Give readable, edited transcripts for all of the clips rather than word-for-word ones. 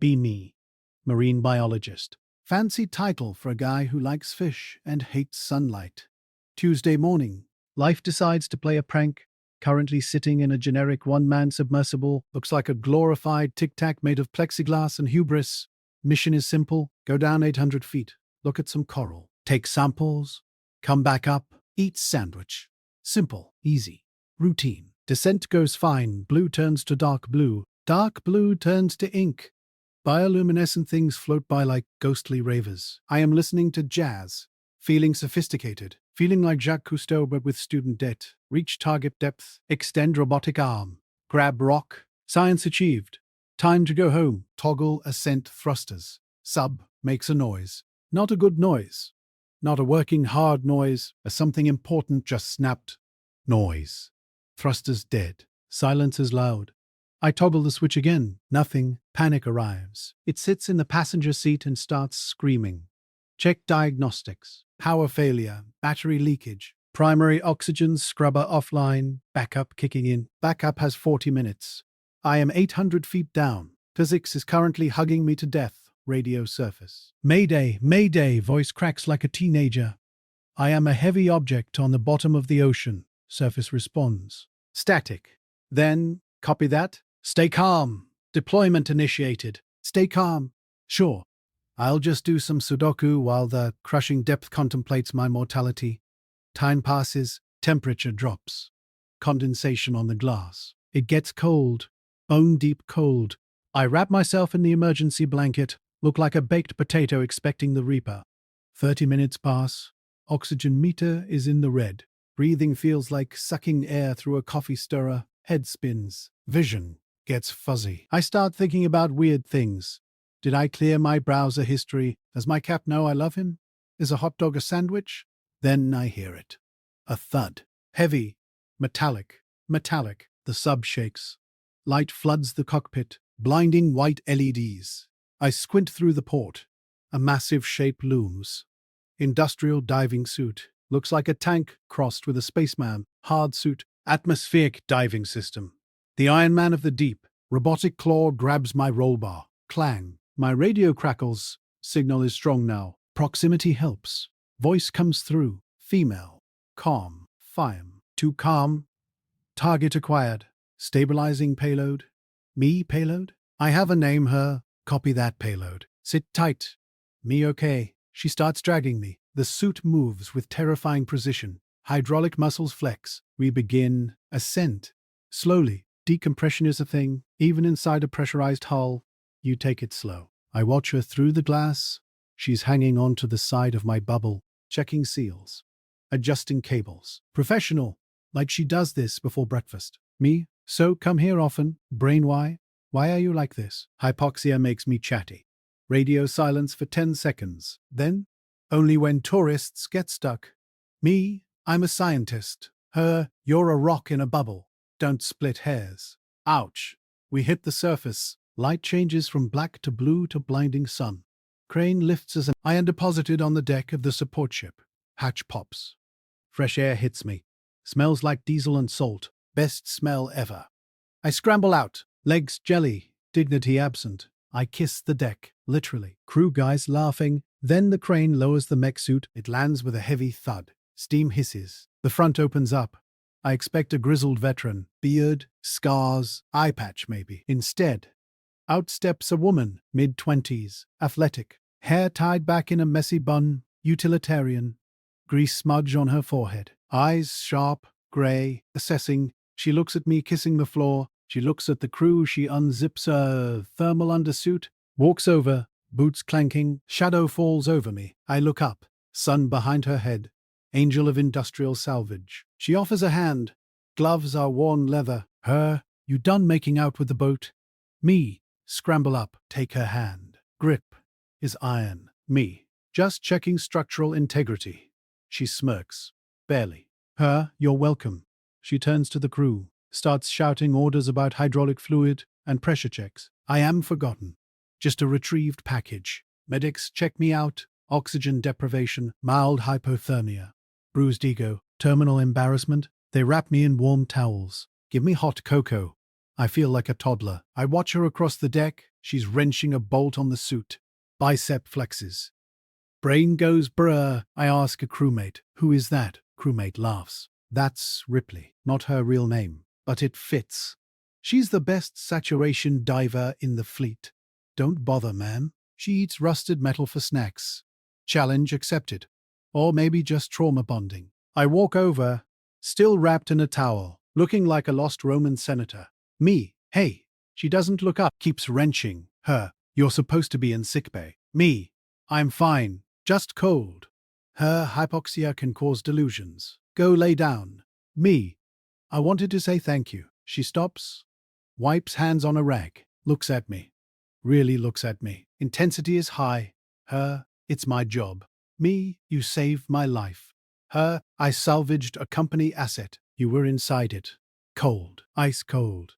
Be me. Marine biologist. Fancy title for a guy who likes fish and hates sunlight. Tuesday morning. Life decides to play a prank. Currently sitting in a generic one-man submersible. Looks like a glorified tic-tac made of plexiglass and hubris. Mission is simple. Go down 800 feet. Look at some coral. Take samples. Come back up. Eat sandwich. Simple. Easy. Routine. Descent goes fine. Blue turns to dark blue. Dark blue turns to ink. Bioluminescent things float by like ghostly ravers. I am listening to jazz. Feeling sophisticated. Feeling like Jacques Cousteau but with student debt. Reach target depth. Extend robotic arm. Grab rock. Science achieved. Time to go home. Toggle ascent thrusters. Sub makes a noise. Not a good noise. Not a working hard noise. A something important just snapped. Noise. Thrusters dead. Silence is loud. I toggle the switch again. Nothing. Panic arrives. It sits in the passenger seat and starts screaming. Check diagnostics. Power failure. Battery leakage. Primary oxygen scrubber offline. Backup kicking in. Backup has 40 minutes. I am 800 feet down. Physics is currently hugging me to death. Radio surface. Mayday, mayday, voice cracks like a teenager. I am a heavy object on the bottom of the ocean. Surface responds. Static. Then, copy that. Stay calm. Deployment initiated. Stay calm. Sure. I'll just do some Sudoku while the crushing depth contemplates my mortality. Time passes. Temperature drops. Condensation on the glass. It gets cold. Bone-deep cold. I wrap myself in the emergency blanket. Look like a baked potato expecting the reaper. 30 minutes pass. Oxygen meter is in the red. Breathing feels like sucking air through a coffee stirrer. Head spins. Vision gets fuzzy. I start thinking about weird things. Did I clear my browser history? Does my cat know I love him? Is a hot dog a sandwich? Then I hear it. A thud. Heavy. Metallic. Metallic. The sub shakes. Light floods the cockpit. Blinding white LEDs. I squint through the port. A massive shape looms. Industrial diving suit. Looks like a tank crossed with a spaceman. Hard suit. Atmospheric diving system. The Iron Man of the deep. Robotic claw grabs my roll bar. Clang. My radio crackles. Signal is strong now. Proximity helps. Voice comes through. Female. Calm. Fine. Too calm. Target acquired. Stabilizing payload. Me payload? I have a name, her. Copy that payload. Sit tight. Me okay. She starts dragging me. The suit moves with terrifying precision. Hydraulic muscles flex. We begin ascent. Slowly. Decompression is a thing. Even inside a pressurized hull, you take it slow. I watch her through the glass. She's hanging onto the side of my bubble, checking seals, adjusting cables. Professional, like she does this before breakfast. Me? So come here often. Brain why? Why are you like this? Hypoxia makes me chatty. Radio silence for 10 seconds. Then, only when tourists get stuck. Me? I'm a scientist. Her? You're a rock in a bubble. Don't split hairs. Ouch. We hit the surface. Light changes from black to blue to blinding sun. Crane lifts as I am deposited on the deck of the support ship. Hatch pops. Fresh air hits me. Smells like diesel and salt. Best smell ever. I scramble out. Legs jelly. Dignity absent. I kiss the deck. Literally. Crew guys laughing. Then the crane lowers the mech suit. It lands with a heavy thud. Steam hisses. The front opens up. I expect a grizzled veteran. Beard, scars, eye patch maybe. Instead, out steps a woman, mid-20s, athletic, hair tied back in a messy bun, utilitarian, grease smudge on her forehead, eyes sharp, grey, assessing. She looks at me kissing the floor. She looks at the crew. She unzips her thermal undersuit, walks over, boots clanking. Shadow falls over me. I look up, sun behind her head. Angel of industrial salvage. She offers a hand. Gloves are worn leather. Her, you done making out with the boat? Me, scramble up, take her hand. Grip is iron. Me, just checking structural integrity. She smirks. Barely. Her, you're welcome. She turns to the crew, starts shouting orders about hydraulic fluid and pressure checks. I am forgotten. Just a retrieved package. Medics check me out. Oxygen deprivation, mild hypothermia. Bruised ego, terminal embarrassment. They wrap me in warm towels. Give me hot cocoa. I feel like a toddler. I watch her across the deck. She's wrenching a bolt on the suit. Bicep flexes. Brain goes brr. I ask a crewmate, "Who is that?" Crewmate laughs. "That's Ripley. Not her real name, but it fits. She's the best saturation diver in the fleet. Don't bother, ma'am. She eats rusted metal for snacks. Challenge accepted. Or maybe just trauma bonding." I walk over, still wrapped in a towel, looking like a lost Roman senator. Me, "Hey." She doesn't look up, keeps wrenching. Her, "You're supposed to be in sickbay." Me, "I'm fine, just cold." Her, "Hypoxia can cause delusions. Go lay down." Me, "I wanted to say thank you." She stops, wipes hands on a rag, looks at me. Really looks at me. Intensity is high. Her, "It's my job." Me, "You saved my life." Her, "I salvaged a company asset. You were inside it. Cold, ice cold."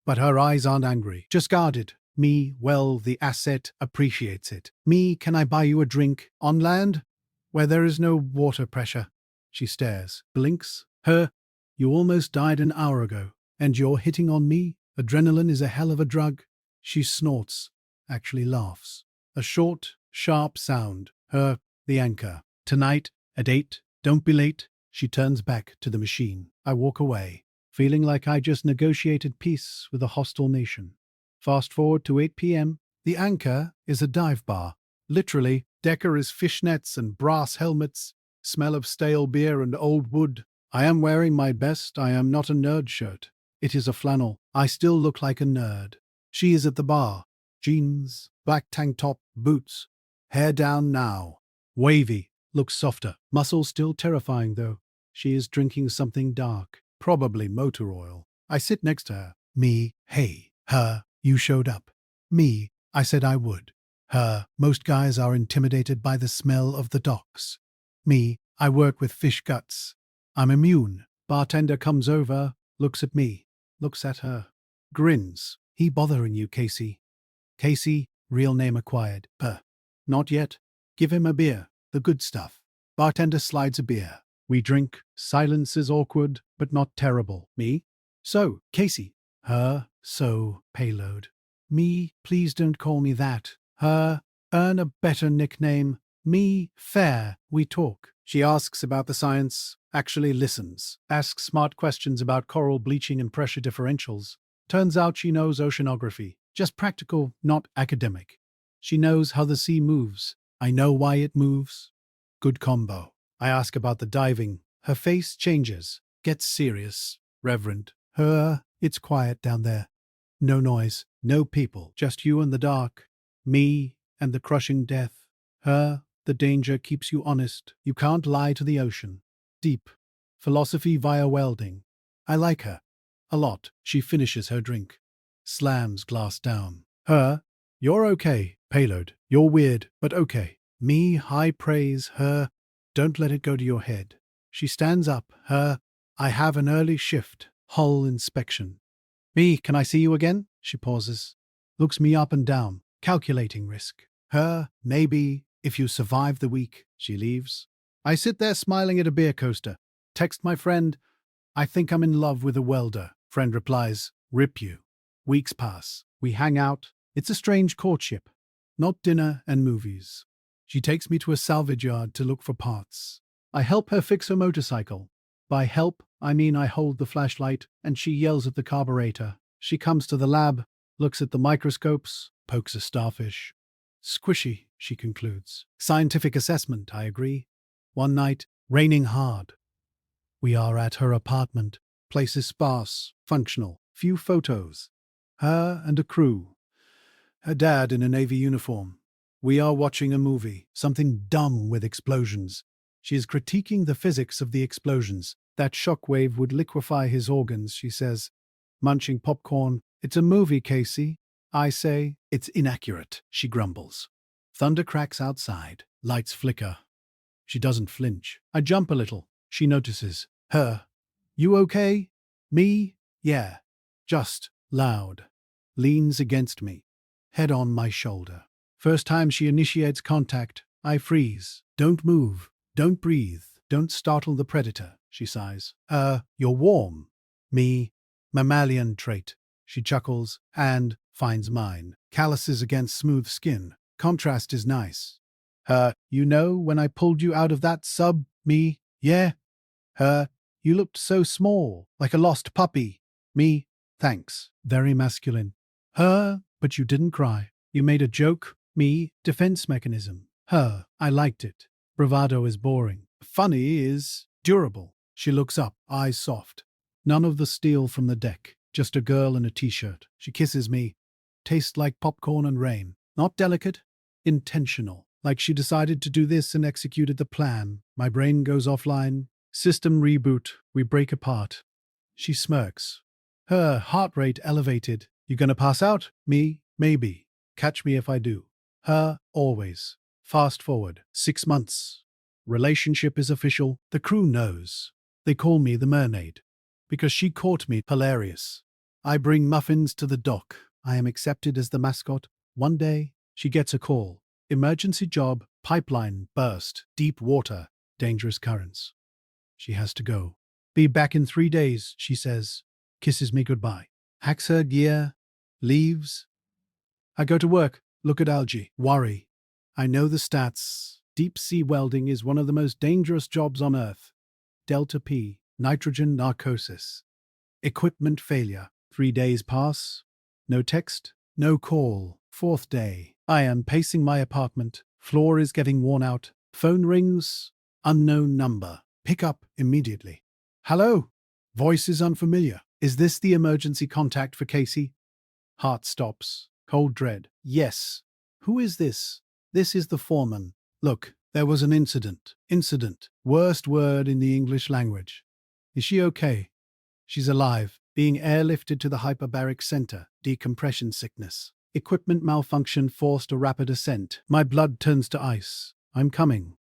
But her eyes aren't angry, just guarded. Me, "Well, the asset appreciates it." Me, "Can I buy you a drink? On land? Where there is no water pressure." She stares, blinks. Her, "You almost died an hour ago. And you're hitting on me? Adrenaline is a hell of a drug." She snorts, actually laughs. A short, sharp sound. Her, "The anchor. Tonight, at 8, don't be late." She turns back to the machine. I walk away, feeling like I just negotiated peace with a hostile nation. Fast forward to 8 p.m. The anchor is a dive bar. Literally, decor is fishnets and brass helmets, smell of stale beer and old wood. I am wearing my best I am not a nerd shirt. It is a flannel. I still look like a nerd. She is at the bar. Jeans, black tank top, boots. Hair down now. Wavy. Looks softer. Muscles still terrifying though. She is drinking something dark. Probably motor oil. I sit next to her. Me, "Hey." Her, "You showed up." Me, "I said I would." Her, "Most guys are intimidated by the smell of the docks." Me, "I work with fish guts. I'm immune." Bartender comes over, looks at me, looks at her, grins. "He bothering you, Casey?" Casey, real name acquired. Not yet. Give him a beer. The good stuff. Bartender slides a beer. We drink. Silence is awkward, but not terrible. Me, "So, Casey." Her, "So, payload." Me, "Please don't call me that." Her, "Earn a better nickname." Me, "Fair, we talk." She asks about the science, actually listens, asks smart questions about coral bleaching and pressure differentials. Turns out she knows oceanography, just practical, not academic. She knows how the sea moves. I know why it moves. Good combo. I ask about the diving. Her face changes, gets serious, reverent. Her, "It's quiet down there. No noise, no people, just you and the dark. Me and the crushing death." Her, "The danger keeps you honest. You can't lie to the ocean." Deep. Philosophy via welding. I like her. A lot. She finishes her drink. Slams glass down. Her, "You're okay, payload. You're weird, but okay." Me, high praise. Her, "Don't let it go to your head." She stands up. Her, "I have an early shift. Hull inspection." Me, "Can I see you again?" She pauses. Looks me up and down, calculating risk. Her, "Maybe, if you survive the week." She leaves. I sit there smiling at a beer coaster. Text my friend, "I think I'm in love with a welder." Friend replies, "Rip you." Weeks pass. We hang out. It's a strange courtship. Not dinner and movies. She takes me to a salvage yard to look for parts. I help her fix her motorcycle. By help, I mean I hold the flashlight and she yells at the carburetor. She comes to the lab, looks at the microscopes, pokes a starfish. "Squishy," she concludes. Scientific assessment, I agree. One night, raining hard. We are at her apartment. Place is sparse, functional, few photos. Her and a crew. Her dad in a Navy uniform. We are watching a movie, something dumb with explosions. She is critiquing the physics of the explosions. That shockwave would liquefy his organs, she says. Munching popcorn. "It's a movie, Casey." I say, "It's inaccurate," she grumbles. Thunder cracks outside. Lights flicker. She doesn't flinch. I jump a little. She notices. Her, "You okay?" Me, "Yeah." Just loud. Leans against me. Head on my shoulder. First time she initiates contact, I freeze. "Don't move. Don't breathe. Don't startle the predator," she sighs. "You're warm." Me, "Mammalian trait." She chuckles and finds mine. Calluses against smooth skin. Contrast is nice. You know when I pulled you out of that sub, me, yeah? You looked so small, like a lost puppy. Me, thanks. Very masculine. But you didn't cry. You made a joke. Me, defense mechanism. I liked it. Bravado is boring. Funny is durable. She looks up, eyes soft. None of the steel from the deck. Just a girl in a t-shirt. She kisses me. Tastes like popcorn and rain. Not delicate, intentional. Like she decided to do this and executed the plan. My brain goes offline. System reboot. We break apart. She smirks. Her heart rate elevated. You gonna pass out? Me? Maybe. Catch me if I do. Her? Always. Fast forward. 6 months. Relationship is official. The crew knows. They call me the mermaid. Because she caught me hilarious. I bring muffins to the dock. I am accepted as the mascot. One day, she gets a call. Emergency job, pipeline burst, deep water, dangerous currents. She has to go. Be back in 3 days, she says. Kisses me goodbye. Hacks her gear. Leaves. I go to work. Look at algae. Worry. I know the stats. Deep sea welding is one of the most dangerous jobs on Earth. Delta P. Nitrogen narcosis. Equipment failure. 3 days pass. No text. No call. 4th day. I am pacing my apartment. Floor is getting worn out. Phone rings. Unknown number. Pick up immediately. Hello? Voice is unfamiliar. Is this the emergency contact for Casey? Heart stops. Cold dread. Yes. Who is this? This is the foreman. Look, there was an incident. Incident. Worst word in the English language. Is she okay? She's alive. Being airlifted to the hyperbaric center. Decompression sickness. Equipment malfunction forced a rapid ascent. My blood turns to ice. I'm coming.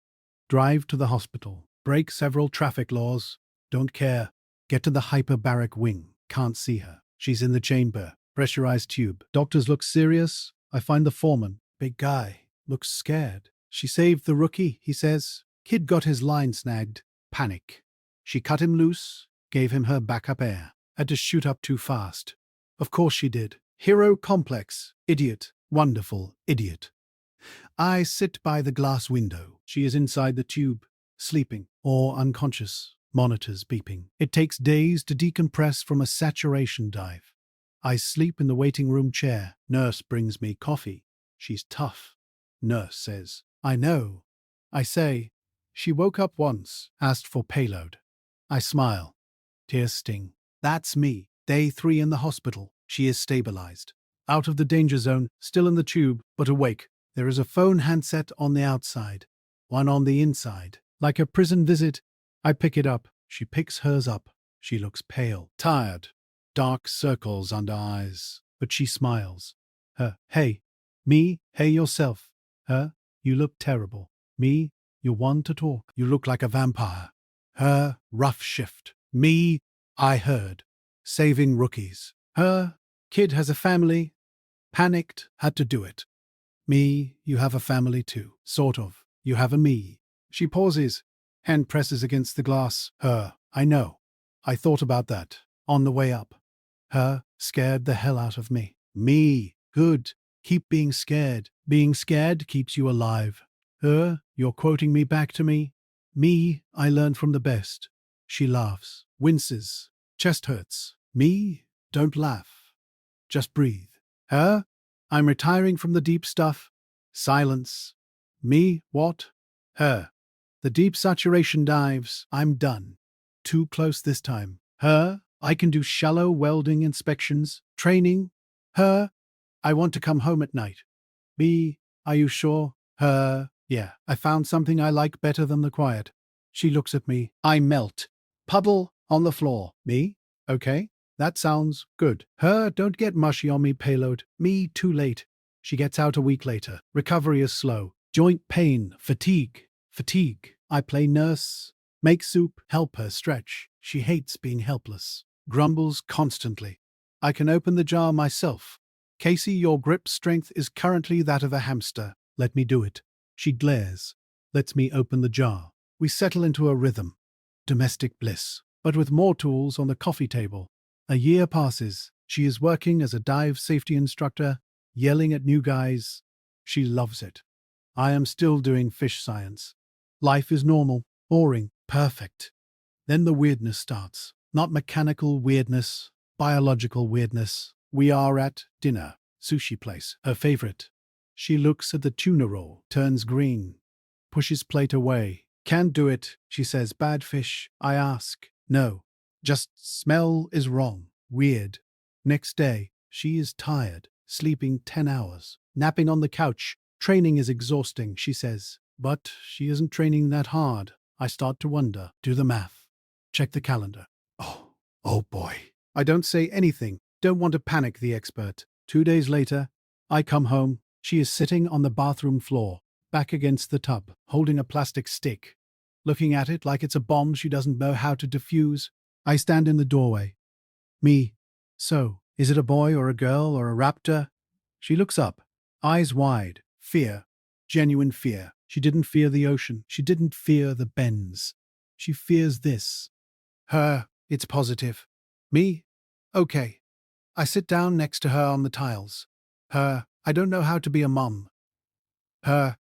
Drive to the hospital. Break several traffic laws. Don't care. Get to the hyperbaric wing. Can't see her. She's in the chamber. Pressurized tube. Doctors look serious. I find the foreman. Big guy. Looks scared. She saved the rookie, he says. Kid got his line snagged. Panic. She cut him loose. Gave him her backup air. Had to shoot up too fast. Of course she did. Hero complex. Idiot. Wonderful. Idiot. I sit by the glass window. She is inside the tube. Sleeping. Or unconscious. Monitors beeping. It takes days to decompress from a saturation dive. I sleep in the waiting room chair. Nurse brings me coffee. She's tough. Nurse says, I know. I say, she woke up once, asked for payload. I smile. Tears sting. That's me. Day 3 in the hospital. She is stabilized. Out of the danger zone, still in the tube, but awake. There is a phone handset on the outside. One on the inside. Like a prison visit, I pick it up. She picks hers up. She looks pale, tired. Dark circles under eyes. But she smiles. Hey. Me, hey yourself. You look terrible. Me, you want to talk. You look like a vampire. Rough shift. Me, I heard. Saving rookies. Kid has a family. Panicked, had to do it. Me, you have a family too. Sort of. You have a me. She pauses. Hand presses against the glass. I know. I thought about that. On the way up. Scared the hell out of me. Me, good. Keep being scared. Being scared keeps you alive. You're quoting me back to me? Me, I learned from the best. She laughs. Winces. Chest hurts. Me, don't laugh. Just breathe. I'm retiring from the deep stuff. Silence. Me, what? The deep saturation dives. I'm done. Too close this time. I can do shallow welding inspections. Training. I want to come home at night. Me, are you sure? Yeah, I found something I like better than the quiet. She looks at me. I melt. Puddle on the floor. Me? Okay. That sounds good. Don't get mushy on me, payload. Me, too late. She gets out a week later. Recovery is slow. Joint pain. Fatigue. I play nurse. Make soup. Help her stretch. She hates being helpless. Grumbles constantly. I can open the jar myself. Casey, your grip strength is currently that of a hamster. Let me do it. She glares. Lets me open the jar. We settle into a rhythm. Domestic bliss. But with more tools on the coffee table. A year passes. She is working as a dive safety instructor, yelling at new guys. She loves it. I am still doing fish science. Life is normal, boring, perfect. Then the weirdness starts. Not mechanical weirdness, biological weirdness. We are at dinner, sushi place, her favorite. She looks at the tuna roll, turns green, pushes plate away. Can't do it, she says. Bad fish. I ask. No, just smell is wrong. Weird. Next day, she is tired, sleeping 10 hours, napping on the couch. Training is exhausting, she says. But she isn't training that hard. I start to wonder. Do the math. Check the calendar. Oh boy. I don't say anything. Don't want to panic the expert. 2 days later, I come home. She is sitting on the bathroom floor, back against the tub, holding a plastic stick, looking at it like it's a bomb she doesn't know how to defuse. I stand in the doorway. Me. So, is it a boy or a girl or a raptor? She looks up, eyes wide, fear, genuine fear. She didn't fear the ocean. She didn't fear the bends. She fears this. Her, it's positive. Me? Okay. I sit down next to her on the tiles. Her, I don't know how to be a mum. Her,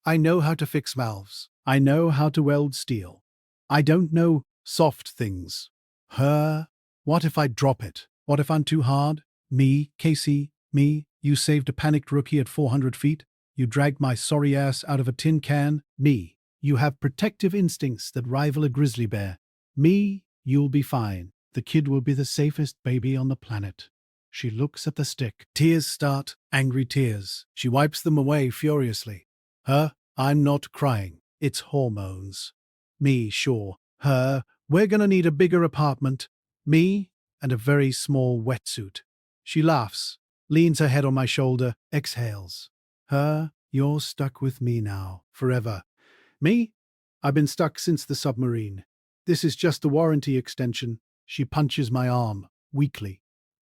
I know how to fix valves. I know how to weld steel. I don't know soft things. Her, what if I drop it? What if I'm too hard? Me, Casey, me, you saved a panicked rookie at 400 feet. You dragged my sorry ass out of a tin can. Me, you have protective instincts that rival a grizzly bear. Me, you'll be fine. The kid will be the safest baby on the planet. She looks at the stick. Tears start, angry tears. She wipes them away furiously. Her, I'm not crying. It's hormones. Me, sure. Her, we're gonna need a bigger apartment. Me, and a very small wetsuit. She laughs, leans her head on my shoulder, exhales. Her, you're stuck with me now, forever. Me? I've been stuck since the submarine. This is just the warranty extension. She punches my arm, weakly.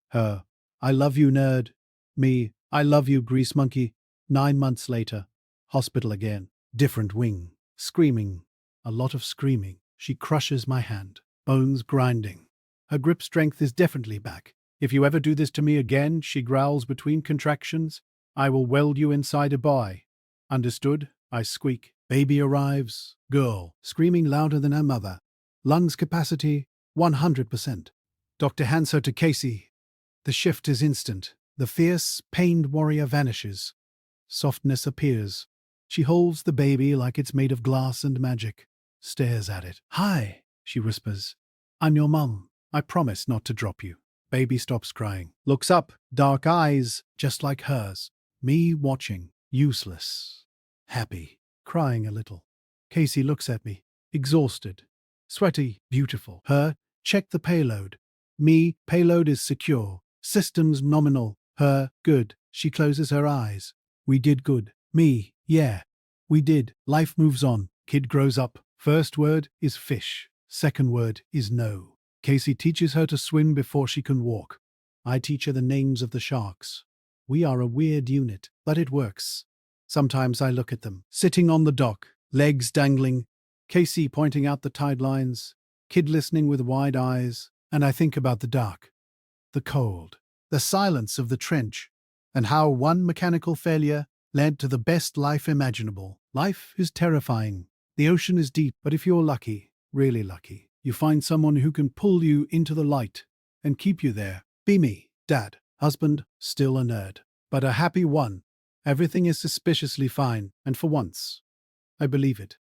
Her, I love you, nerd. Me, I love you, grease monkey. 9 months later, hospital again. Different wing. Screaming. A lot of screaming. She crushes my hand, bones grinding. Her grip strength is definitely back. If you ever do this to me again, she growls between contractions, I will weld you inside a boy. Understood? I squeak. Baby arrives. Girl, screaming louder than her mother. Lungs capacity, 100%. Doctor hands her to Casey. The shift is instant. The fierce, pained warrior vanishes. Softness appears. She holds the baby like it's made of glass and magic. Stares at it. Hi, she whispers. I'm your mum. I promise not to drop you. Baby stops crying. Looks up, dark eyes, just like hers. Me watching, useless. Happy, crying a little. Casey looks at me, exhausted. Sweaty, beautiful. Her, check the payload. Me, payload is secure. Systems nominal. Her, good. She closes her eyes. We did good. Me, yeah. We did. Life moves on. Kid grows up. First word is fish. Second word is no. Casey teaches her to swim before she can walk. I teach her the names of the sharks. We are a weird unit, but it works. Sometimes I look at them, sitting on the dock, legs dangling, Casey pointing out the tide lines, kid listening with wide eyes, and I think about the dark, the cold, the silence of the trench, and how one mechanical failure led to the best life imaginable. Life is terrifying. The ocean is deep, but if you're lucky, really lucky, you find someone who can pull you into the light and keep you there. Be me, dad, husband, still a nerd, but a happy one. Everything is suspiciously fine, and for once, I believe it.